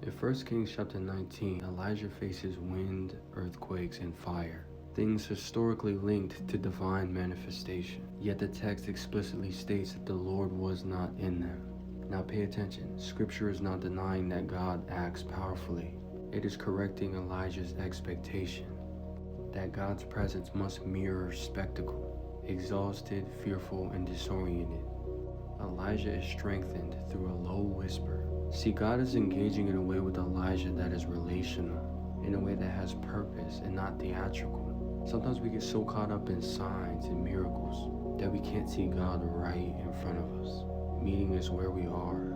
In 1 Kings chapter 19, Elijah faces wind, earthquakes, and fire, things historically linked to divine manifestation. Yet the text explicitly states that the Lord was not in them. Now pay attention, scripture is not denying that God acts powerfully. It is correcting Elijah's expectation that God's presence must mirror spectacle, exhausted, fearful, and disoriented. Elijah is strengthened through a low whisper. See, God is engaging in a way with Elijah that is relational, in a way that has purpose and not theatrical. Sometimes we get so caught up in signs and miracles that we can't see God right in front of us, meeting us where we are,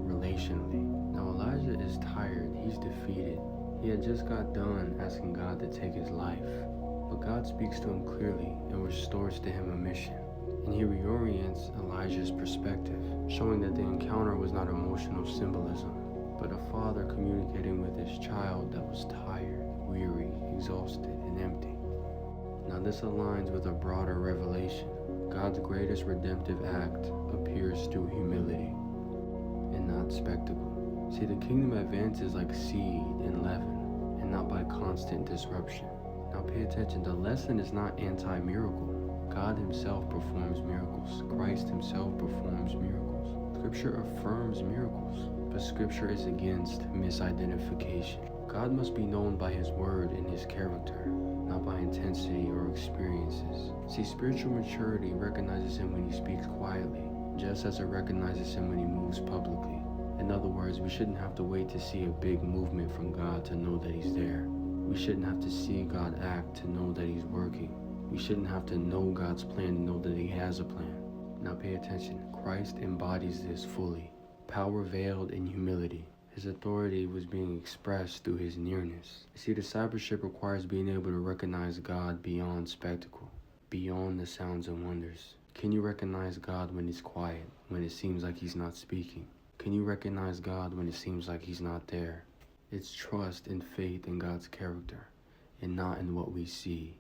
relationally. Now Elijah is tired, he's defeated. He had just got done asking God to take his life, but God speaks to him clearly and restores to him a mission. And he reorients Elijah's perspective, showing that the encounter was not emotional symbolism, but a father communicating with his child that was tired, weary, exhausted, and empty. Now this aligns with a broader revelation. God's greatest redemptive act appears through humility and not spectacle. See, the kingdom advances like seed and leaven, and not by constant disruption. Now pay attention, the lesson is not anti-miracle. God himself performs miracles. Christ himself performs miracles. Scripture affirms miracles, but scripture is against misidentification. God must be known by his word and his character, not by intensity or experiences. See, spiritual maturity recognizes him when he speaks quietly, just as it recognizes him when he moves publicly. In other words, we shouldn't have to wait to see a big movement from God to know that he's there. We shouldn't have to see God act to know that he's working. We shouldn't have to know God's plan to know that he has a plan. Now pay attention. Christ embodies this fully. Power veiled in humility. His authority was being expressed through his nearness. See, discipleship requires being able to recognize God beyond spectacle, beyond the sounds and wonders. Can you recognize God when he's quiet, when it seems like he's not speaking? Can you recognize God when it seems like he's not there? It's trust and faith in God's character, and not in what we see.